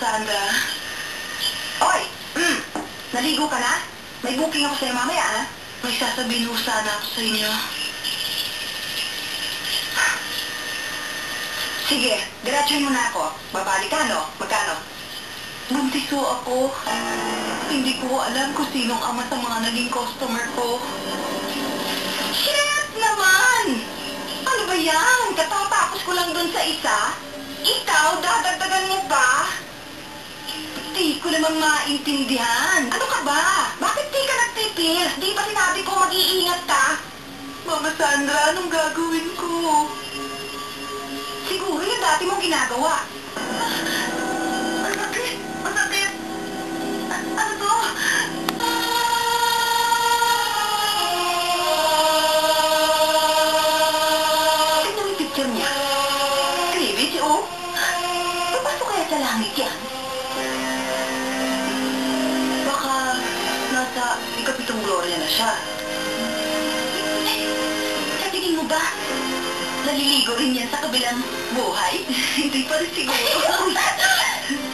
Sandra. Oy! Naligo ka na? May booking ako sa'yo mamaya, ha? May sasabihin ho sana ako sa inyo. Sige, diretsuhin mo na ako. Babalik ka, no? Magkano? Buntis ho ako. Hindi ko alam kung sinong ama sa mga naging customer ko. Shit naman! Ano ba yan? Katatapos ko lang dun sa isa? Ikaw, dadagdagan mo pa? Di ko naman maintindihan. Ano ka ba? Bakit di ka nagtipil? Di ba sinabi ko mag-iingat ka? Mama Sandra, anong gagawin ko? Siguro yung dati mong ginagawa. Masakit! Masakit! Ano to? Tignan yung picture niya. Cleavage, oh. Papasok kaya sa langit yan? Baka nasa ikapitong gloria na siya. Sa tingin mo ba? Naliligo rin yan sa kabilang buhay? Hindi pa rin siguro.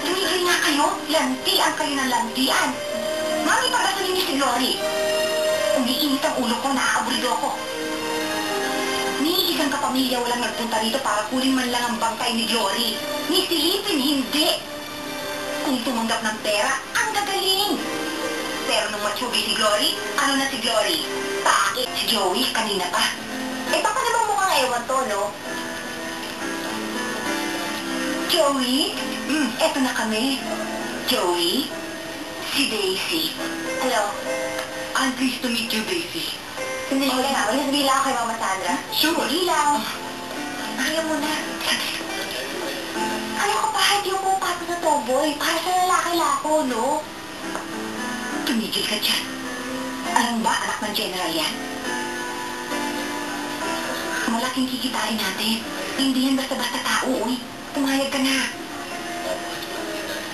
Tumigil nga kayo. Lantian kayo ng lantian. Mami, pagasalin niyo si Glory. Umiinit ang ulo ko, naaabrido ko. Ni isang kapamilya walang nagpunta rito para kunin man lang ang bangkay ni Glory. Ni silipin, hindi. Kung tumanggap ng pera, ang gagaling. Pero nung matsubi si Glory, ano na si Glory? Paakit si Joey kanina pa. Eh, baka naman mukhang ewan to, no? Joey? Eto na kami. Joey? Si Daisy. Hello. I'm pleased to meet you, Daisy. Sandali ka na. Walang sabihin lang ako kay Mama Sandra. Sure. Sandali lang. Kaya mo na. Ano ka pa? Hindi mo pato na tomboy. Para sa lalaki lako, no? Tumigil ka dyan. Alam ba, anak ng general yan? Malaking kikitain natin. Hindi yan basta-basta tao, uy. Pumayag ka na.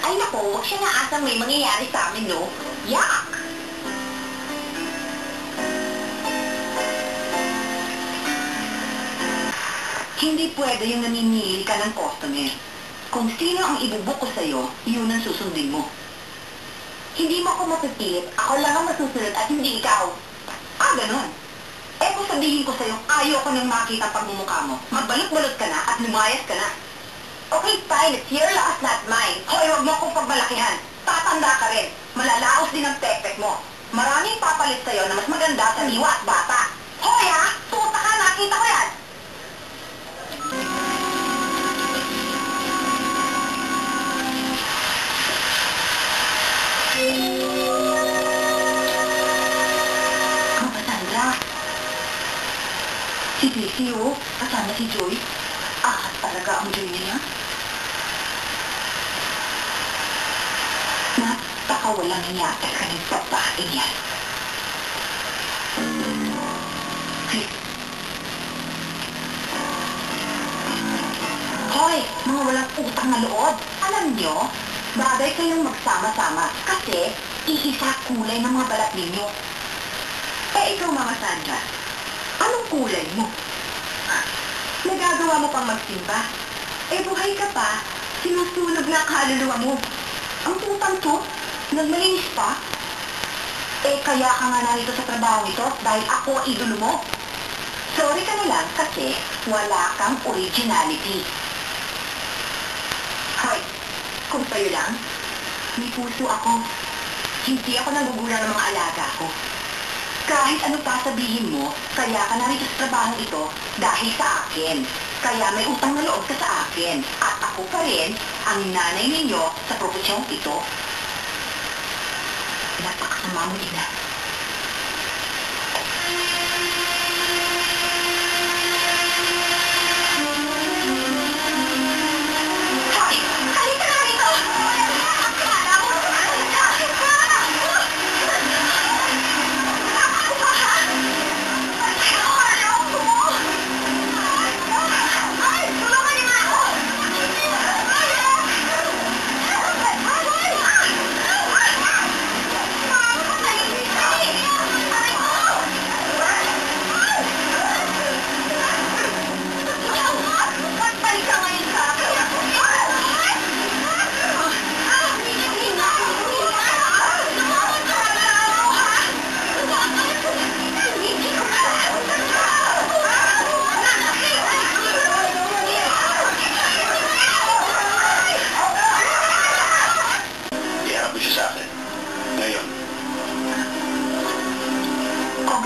Ay nako, huwag siya naasang may mangyayari sa amin, no? Yak! Hindi pwede yung namimili ka ng customer. Kung sino ang ibubuk ko sa'yo, yun ang susundin mo. Hindi mo ako mapipilit, ako lang ang masusunod at hindi ikaw. Ah, ganon. Eh kung sabihin ko sa'yo, ayaw ko nang makita pagmumukha mo. Magbalot-balot ka na at lumayas ka na. Okay, fine. It's your loss, not mine. Hoy, huwag mo akong pagmalakihan. Tatanda ka rin. Malalaos din ang pekpek mo. Maraming papalit sa'yo na mas maganda sa liwa at bata. Hoy ha! Tuta ka, nakita ko yan! Ano ba, Sandra? Si Daisy, oh. Kasama si Joy. Ah, talaga ang Joy niya? Napakawalang hiya talaga ng babae yan. Hoy, mga walang utang na loob. Alam nyo, bagay kayong magsama-sama kasi iisa kulay ng mga balat ninyo. Eh, ikaw, Mama Sandra, anong kulay mo? Nagagawa mo pang magsimba. Eh, buhay ka pa, sinusunog na ang kaluluwa mo. Ang putang to, nagmalinis pa. Eh, kaya ka nga narito sa trabaho ito dahil ako ang idolo mo. Sorry ka na lang kasi wala kang originality. Hoy, kung sa'yo lang, may puso ako. Hindi ako nagugulang ng mga alaga ko. Kahit ano pa sabihin mo, kaya ka narito sa trabaho ito dahil sa akin. Kaya may utang na loob ka sa akin. At ako pa rin ang nanay ninyo sa propesyong ito. Napakasama mo, Ina. Hoy! Halika na rito! Akala mo na halika! Ako pa, ha? Ayaw ko! Ay! Tulungan niyo nga ako! Ay!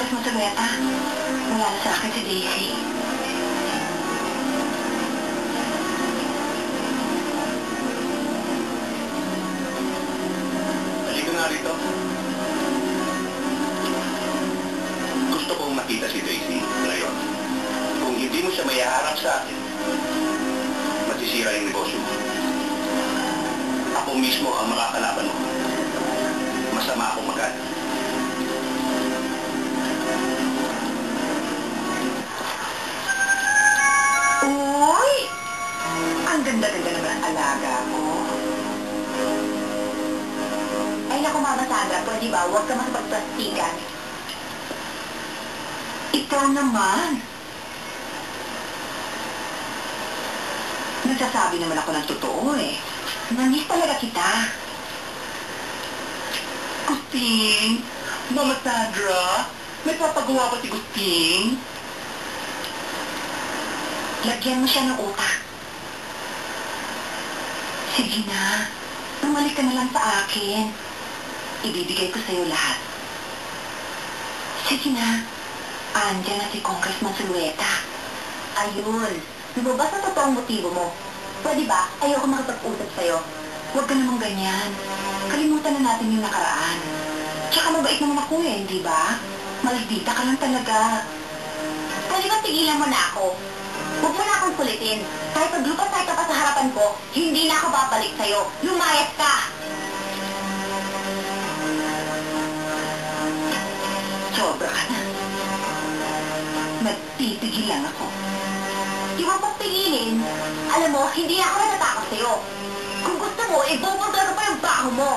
Congressman Salveta. Wala na sa akin si Daisy. Halika nga rito. Gusto kong makita si Daisy ngayon. Kung hindi mo siya maiharap sa akin, masisira yung negosyo mo. Ako mismo ang makakalaban mo. Masama akong magad. Uy! Ang ganda-ganda naman ang alaga ko. Ay naku, Mama Sandra, pwede ba? Huwag ka masapagplastikan. Ikaw naman. Nagsasabi naman ako ng totoo eh. Nangis talaga kita. Gusting, Mama Sandra, may papagawa ba si Gusting? Lagyan mo siya ng utak. Sige na, tumalik ka na lang sa akin. Ibibigay ko sa'yo lahat. Sige na, andyan na si Congressman Salveta. Ayun, lumabas na totoong motibo mo. Pwede ba? Ayoko makipag-usap sa'yo. Huwag ka namang ganyan. Kalimutan na natin yung nakaraan. Tsaka mabait naman ako eh, di ba? Maldita ka lang talaga. Pwede ba tigilan mo na ako? Huwag mo na akong kulitin. Kahit paglupas tayo ka pa sa harapan ko, hindi na ako babalik sa'yo. Lumayas ka! Sobra ka na. Magtitigil lang ako. Di mo pagpigilin. Alam mo, hindi ako natatakot sa'yo. Kung gusto mo, ipupunta ka pa yung baho mo.